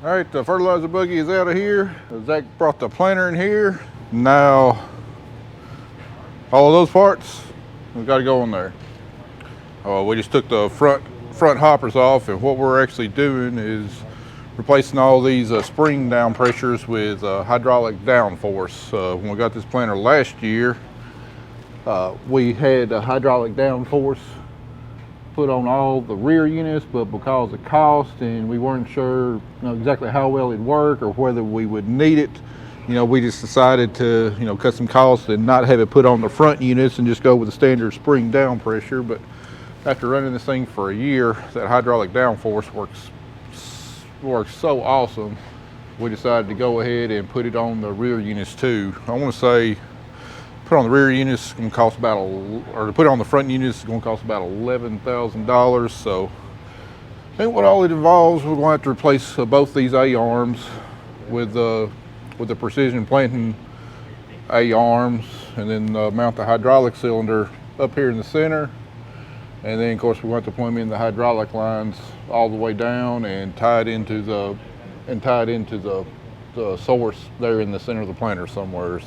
All right, the fertilizer buggy is out of here. Zach brought the planter in here. Now, all of those parts, we've got to go in there. We just took the front hoppers off, and what we're actually doing is replacing all these spring down pressures with hydraulic down force. When we got this planter last year, we had hydraulic down force put on all the rear units, but because of cost and we weren't sure exactly how well it'd work or whether we would need it, we just decided to cut some costs and not have it put on the front units and just go with the standard spring down pressure. But after running this thing for a year, that hydraulic down force works so awesome, we decided to go ahead and put it on the rear units too. I want to say put on the rear units is going to cost about, or to put on the front units is going to cost about $11,000. So I think what all it involves, we're going to have to replace both these A-arms with the Precision Planting A-arms, and then mount the hydraulic cylinder up here in the center. And then of course we're going to have to plumb in the hydraulic lines all the way down and tie it into the source there in the center of the planter somewhere.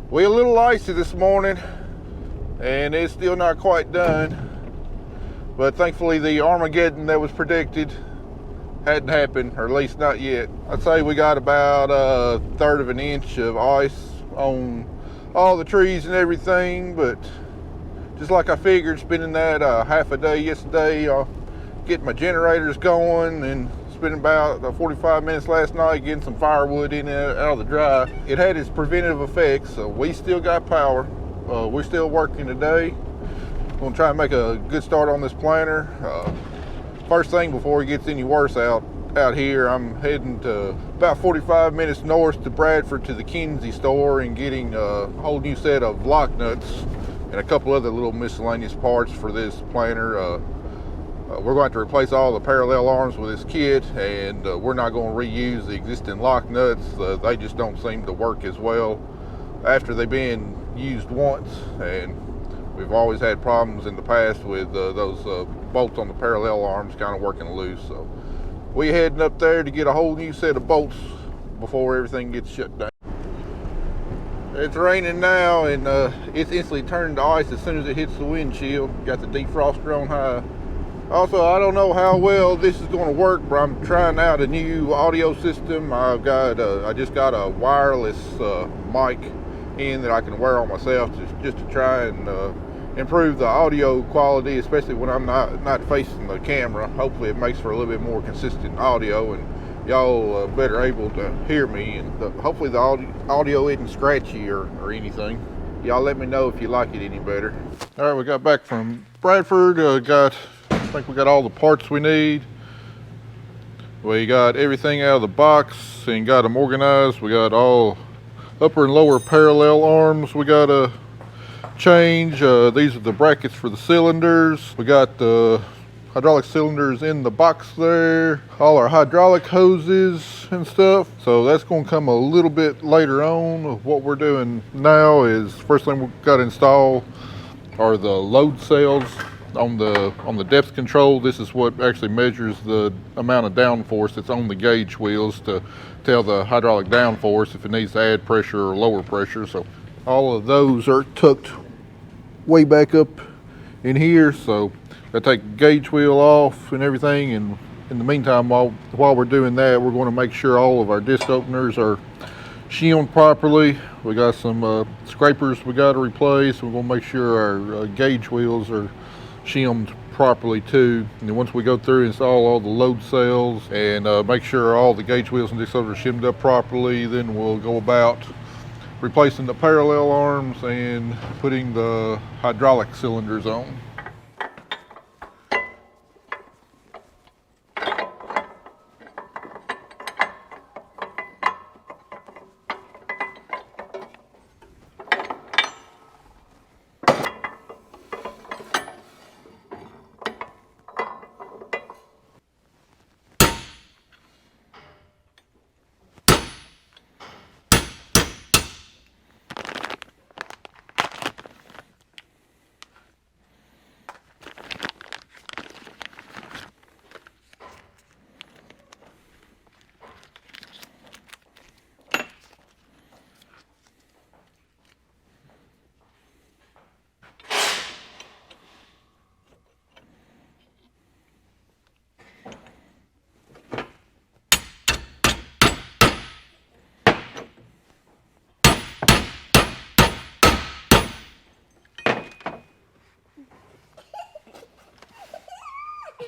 We're a little icy this morning, and it's still not quite done, but thankfully the Armageddon that was predicted hadn't happened, or at least not yet. I'd say we got about a third of an inch of ice on all the trees and everything, but just like I figured, spending that half a day yesterday getting my generators going, and spending about 45 minutes last night getting some firewood in and out of the dry. It had its preventative effects, so we still got power. We're still working today. I'm gonna try and make a good start on this planter. First thing before it gets any worse out here, I'm heading to about 45 minutes north to Bradford to the Kinze store and getting a whole new set of lock nuts and a couple other little miscellaneous parts for this planter. We're going to replace all the parallel arms with this kit, and we're not going to reuse the existing lock nuts. They just don't seem to work as well after they've been used once, and we've always had problems in the past with those bolts on the parallel arms kind of working loose. So we're heading up there to get a whole new set of bolts before everything gets shut down. It's raining now, and it's instantly turned to ice as soon as it hits the windshield. Got the defroster on high. Also, I don't know how well this is going to work, but I'm trying out a new audio system. I just got a wireless mic in that I can wear on myself just to try and improve the audio quality, especially when I'm not facing the camera. Hopefully it makes for a little bit more consistent audio, and y'all better able to hear me, and hopefully the audio isn't scratchy or anything. Y'all let me know if you like it any better. All right, we got back from Bradford. I think we got all the parts we need. We got everything out of the box and got them organized. We got all upper and lower parallel arms we got to change. These are the brackets for the cylinders. We got the hydraulic cylinders in the box there. All our hydraulic hoses and stuff. So that's going to come a little bit later on. What we're doing now is, first thing we've got to install are the load cells on the depth control. This is what actually measures the amount of downforce that's on the gauge wheels to tell the hydraulic downforce if it needs to add pressure or lower pressure. So all of those are tucked way back up in here. So I take the gauge wheel off and everything, and in the meantime, while we're doing that, we're going to make sure all of our disc openers are shimmed properly. We got some scrapers we got to replace. We're going to make sure our gauge wheels are shimmed properly too. And then once we go through and install all the load cells and make sure all the gauge wheels and disc openers are shimmed up properly, then we'll go about replacing the parallel arms and putting the hydraulic cylinders on.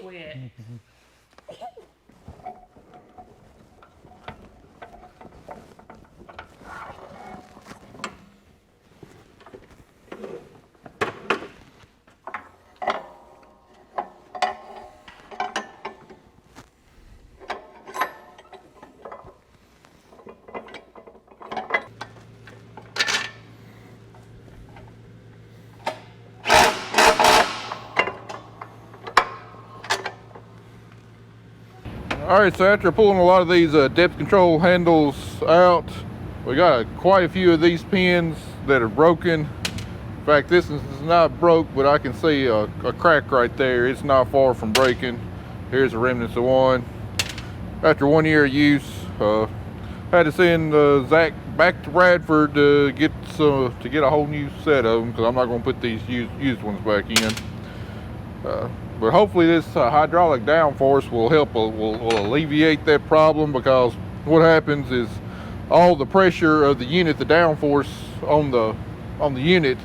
Quit. All right, so after pulling a lot of these depth control handles out, we got quite a few of these pins that are broken. In fact, this is not broke, but I can see a crack right there. It's not far from breaking. Here's the remnants of one. After 1 year of use, had to send Zach back to Bradford to get a whole new set of them, because I'm not going to put these used ones back in. But hopefully this hydraulic downforce will help, will alleviate that problem, because what happens is all the pressure of the unit, the downforce on the unit,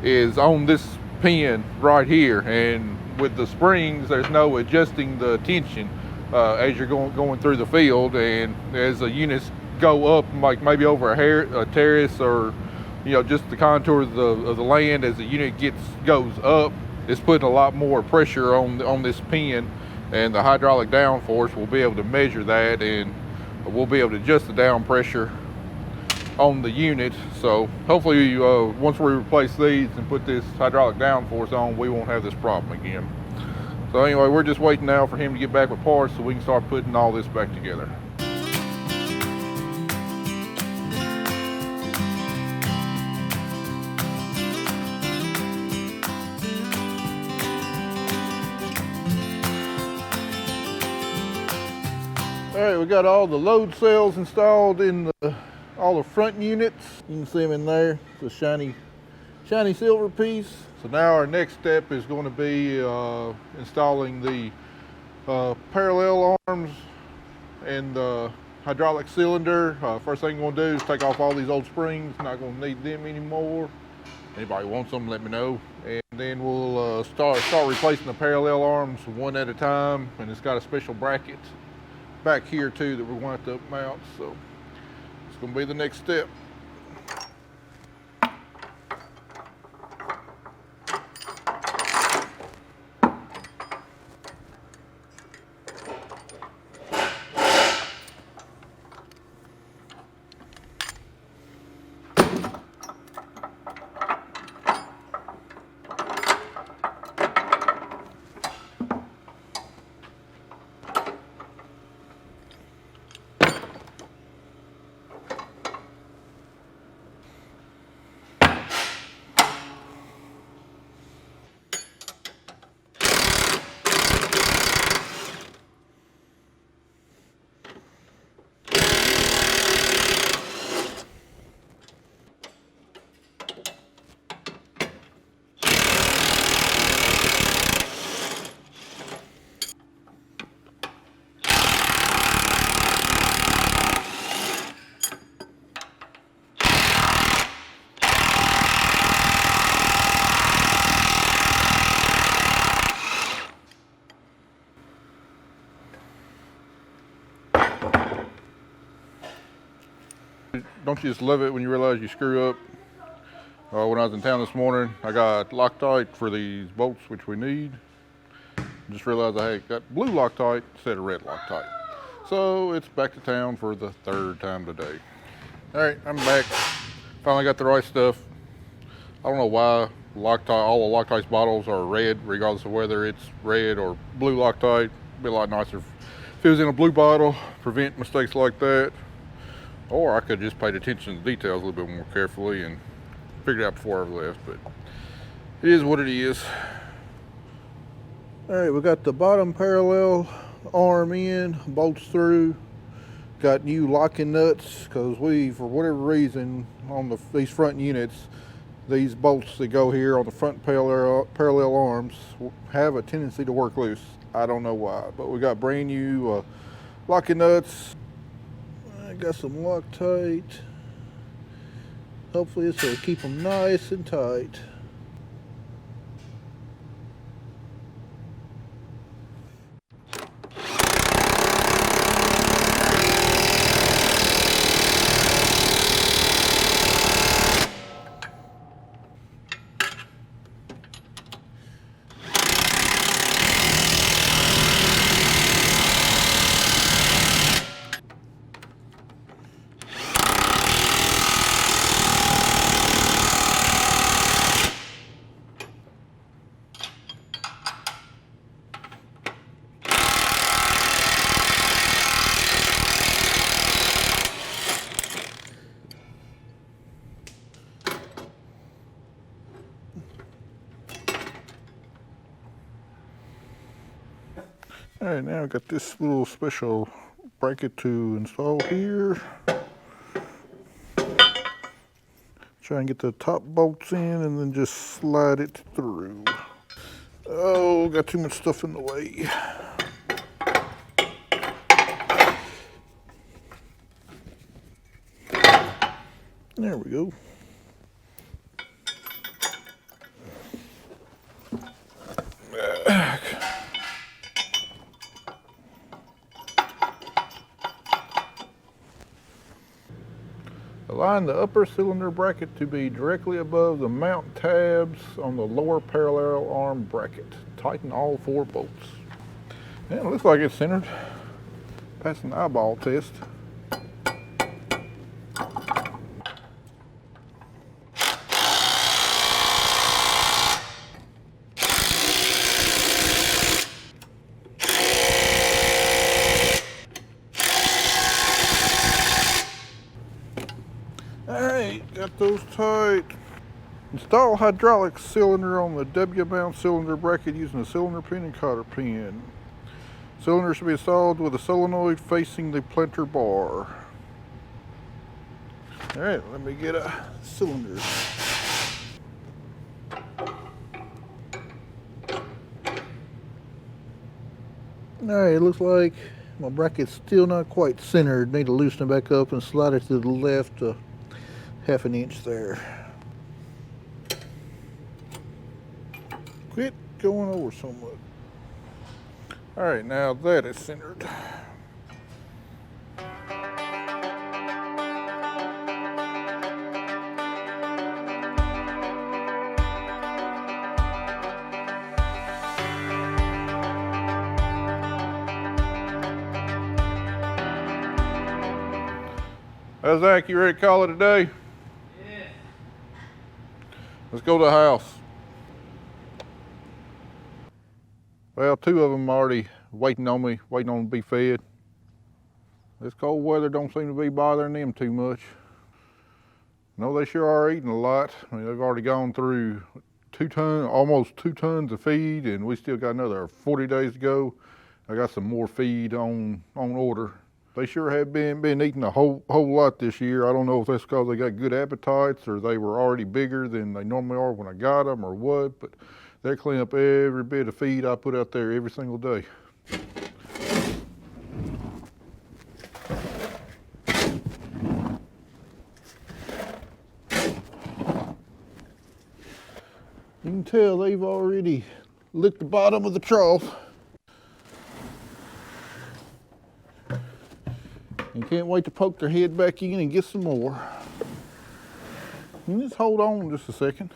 is on this pin right here, and with the springs there's no adjusting the tension as you're going through the field, and as the units go up, like maybe over a terrace, or just the contours of the land, as the unit goes up, it's putting a lot more pressure on this pin, and the hydraulic downforce will be able to measure that, and we'll be able to adjust the down pressure on the unit. So hopefully once we replace these and put this hydraulic downforce on, we won't have this problem again. So anyway, we're just waiting now for him to get back with parts so we can start putting all this back together. All right, we got all the load cells installed in all the front units. You can see them in there. It's a shiny silver piece. So now our next step is going to be installing the parallel arms and the hydraulic cylinder. First thing we're going to do is take off all these old springs. Not going to need them anymore. Anybody wants them, let me know. And then we'll start replacing the parallel arms one at a time. And it's got a special bracket back here too that we're going to have to mount. So it's going to be the next step. Don't you just love it when you realize you screw up? When I was in town this morning, I got Loctite for these bolts, which we need. Just realized I had got blue Loctite instead of red Loctite. So it's back to town for the third time today. All right, I'm back. Finally got the right stuff. I don't know why Loctite, all the Loctite's bottles are red, regardless of whether it's red or blue Loctite. It'd be a lot nicer if it was in a blue bottle, prevent mistakes like that. Or I could just paid attention to the details a little bit more carefully and figured it out before I left, but it is what it is. All right, we got the bottom parallel arm in, bolts through. Got new locking nuts because we, for whatever reason, on these front units, these bolts that go here on the front parallel arms have a tendency to work loose. I don't know why, but we got brand new locking nuts. I got some Loctite. Hopefully this will keep them nice and tight. All right, now I've got this little special bracket to install here. Try and get the top bolts in and then just slide it through. Oh, got too much stuff in the way. There we go. Align the upper cylinder bracket to be directly above the mount tabs on the lower parallel arm bracket. Tighten all 4 bolts. Yeah, it looks like it's centered. Passing the eyeball test. Alright, got those tight. Install hydraulic cylinder on the W-mount cylinder bracket using a cylinder pin and cotter pin. Cylinder should be installed with a solenoid facing the planter bar. Alright, let me get a cylinder. Alright, it looks like my bracket's still not quite centered. Need to loosen it back up and slide it to the left half an inch there. Quit going over so much. All right, now that is centered. Zach, you ready to call it a day? Let's go to the house. Well, 2 of them already waiting on me, waiting on to be fed. This cold weather don't seem to be bothering them too much. No, they sure are eating a lot. I mean, they've already gone through almost 2 tons of feed, and we still got another 40 days to go. I got some more feed on order. They sure have been eating a whole lot this year. I don't know if that's because they got good appetites or they were already bigger than they normally are when I got them or what, but they clean up every bit of feed I put out there every single day. You can tell they've already licked the bottom of the trough. and can't wait to poke their head back in and get some more. You just hold on just a second.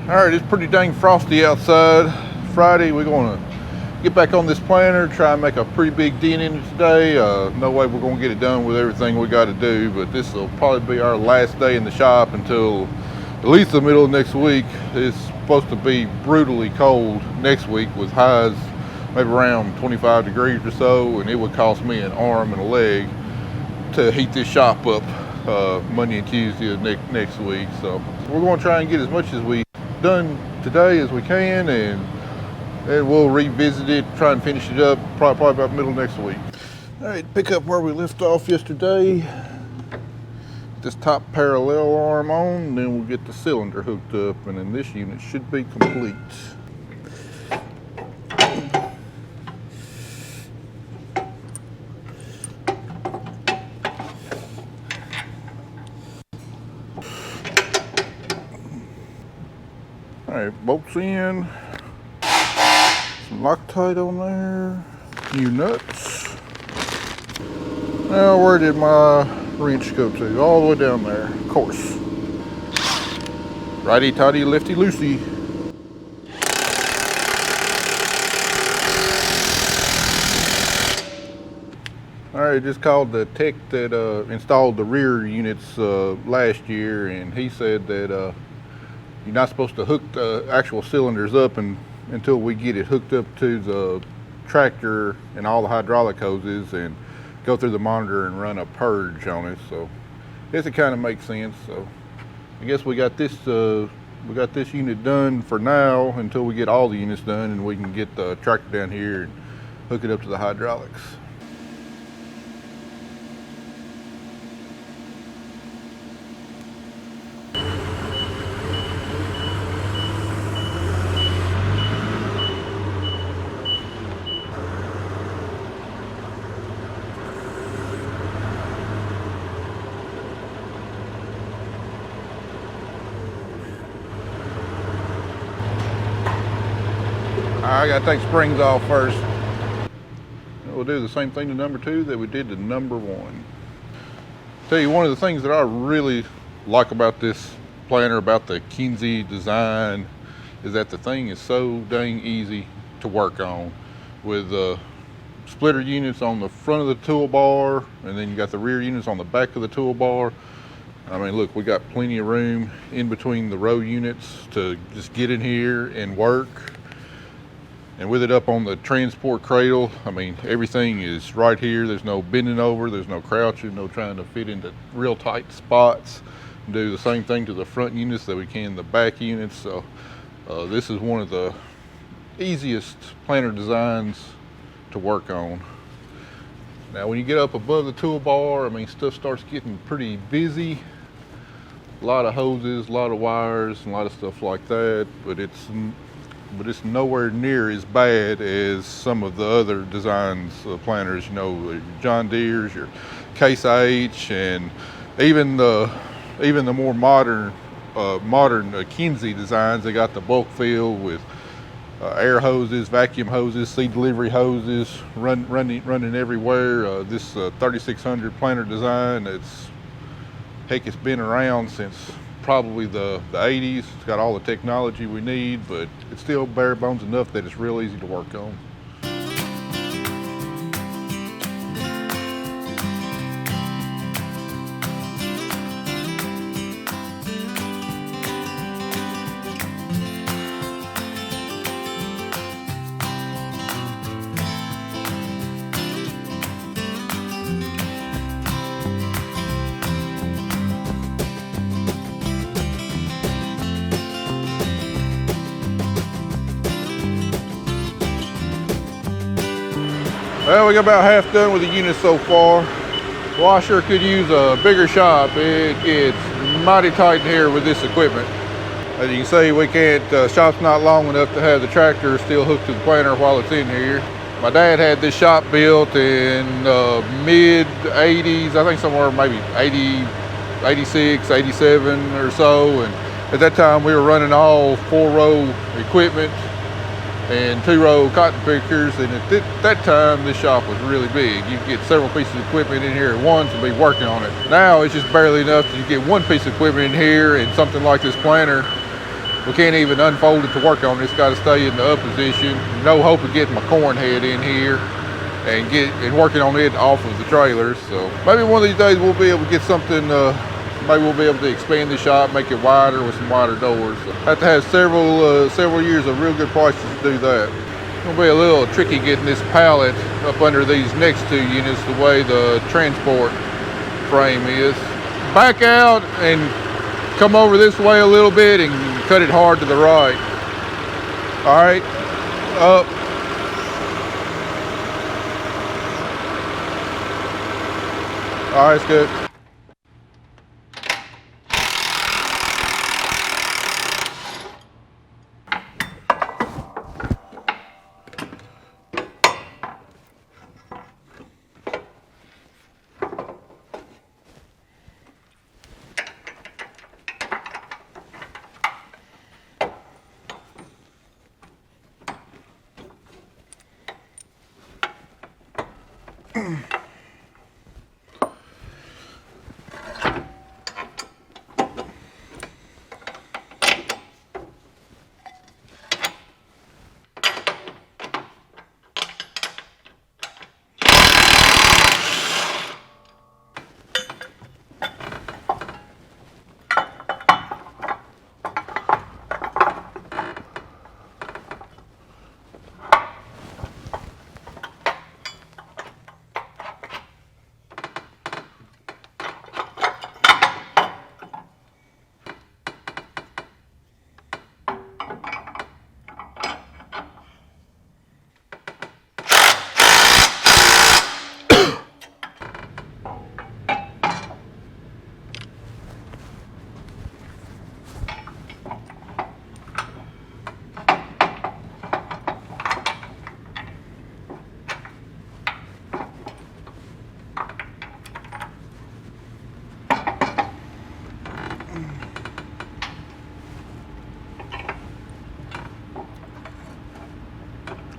All right, it's pretty dang frosty outside. Friday, we're gonna get back on this planter, try and make a pretty big dent in it today. No way we're gonna get it done with everything we gotta do, but this will probably be our last day in the shop until at least the middle of next week. It's supposed to be brutally cold next week with highs maybe around 25 degrees or so, and it would cost me an arm and a leg to heat this shop up Monday and Tuesday of next week. So we're gonna try and get as much as we done today as we can, and we'll revisit it, try and finish it up probably about middle of next week. All right, pick up where we left off yesterday. This top parallel arm on, and then we'll get the cylinder hooked up, and then this unit should be complete. All right, bolts in. Some Loctite on there, new nuts. Now, where did my wrench go to? All the way down there, of course. Righty tighty, lefty loosey. All right, just called the tech that installed the rear units last year, and he said that you're not supposed to hook the actual cylinders up until we get it hooked up to the tractor and all the hydraulic hoses and go through the monitor and run a purge on it. So I guess it kind of makes sense. So I guess we got this unit done for now until we get all the units done, and we can get the tractor down here and hook it up to the hydraulics. I gotta take springs off first. We'll do the same thing to number 2 that we did to number 1. Tell you, one of the things that I really like about this planter, about the Kinze design, is that the thing is so dang easy to work on. With splitter units on the front of the toolbar, and then you got the rear units on the back of the toolbar. I mean, look, we got plenty of room in between the row units to just get in here and work. And with it up on the transport cradle, I mean, everything is right here. There's no bending over, there's no crouching, no trying to fit into real tight spots. Do the same thing to the front units that we can the back units. So this is one of the easiest planter designs to work on. Now, when you get up above the toolbar, I mean, stuff starts getting pretty busy. A lot of hoses, a lot of wires, and a lot of stuff like that, but it's nowhere near as bad as some of the other designs of planters, you know, your John Deere's, your Case IH, and even the more modern Kinze designs. They got the bulk fill with air hoses, vacuum hoses, seed delivery hoses, running everywhere. This 3600 planter design, it's been around since probably the 80s. It's got all the technology we need, but it's still bare bones enough that it's real easy to work on. Well, we got about half done with the unit so far. Well, I sure could use a bigger shop. It gets mighty tight in here with this equipment. As you can see, we can't, shop's not long enough to have the tractor still hooked to the planter while it's in here. My dad had this shop built in mid 80s, I think somewhere maybe 80, 86, 87 or so. And At that time, we were running all 4-row equipment and 2-row cotton pickers, and at that time, this shop was really big. You could get several pieces of equipment in here at once and be working on it. Now, it's just barely enough to get one piece of equipment in here, and something like this planter, we can't even unfold it to work on it. It's got to stay in the up position. No hope of getting my corn head in here and working on it off of the trailers. So maybe one of these days we'll be able to get something, maybe we'll be able to expand the shop, make it wider with some wider doors. So have to have several years of real good prices to do that. It's gonna be a little tricky getting this pallet up under these next two units the way the transport frame is. Back out and come over this way a little bit and cut it hard to the right. All right, up. All right, it's good.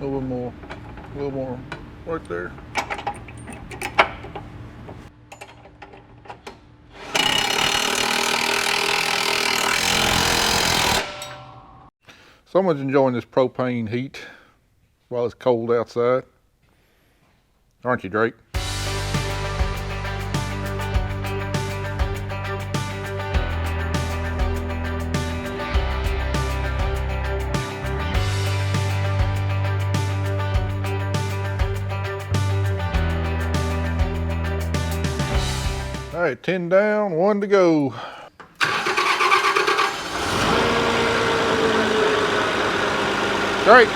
A little more right there. Someone's enjoying this propane heat while it's cold outside. Aren't you, Drake? All right, 10 down, 1 to go. Great.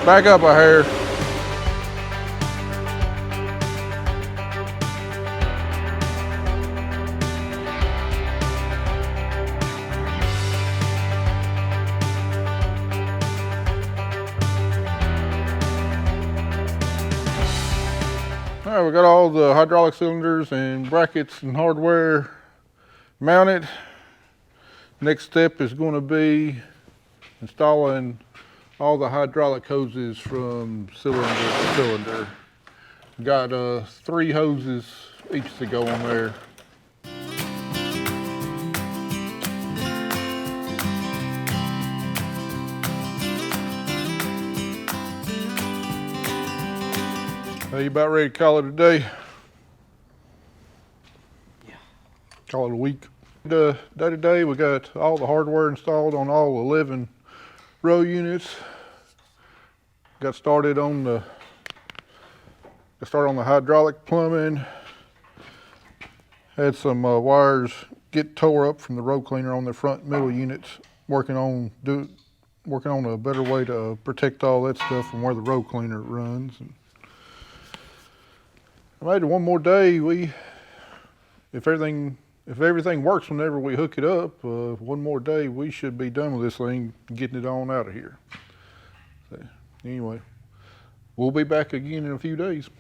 Back up a hair. All right, we got all the hydraulic cylinders and brackets and hardware mounted. Next step is going to be installing all the hydraulic hoses from cylinder to cylinder. Got 3 hoses each to go on there. Are you about ready to call it a day? Yeah. Call it a week. Day to day, we got all the hardware installed on all 11 row units. Got started on the hydraulic plumbing. Had some wires get tore up from the row cleaner on the front and middle units. Working on a better way to protect all that stuff from where the row cleaner runs. And I made it one more day. If everything works whenever we hook it up, one more day we should be done with this thing, getting it on out of here. So, anyway, we'll be back again in a few days.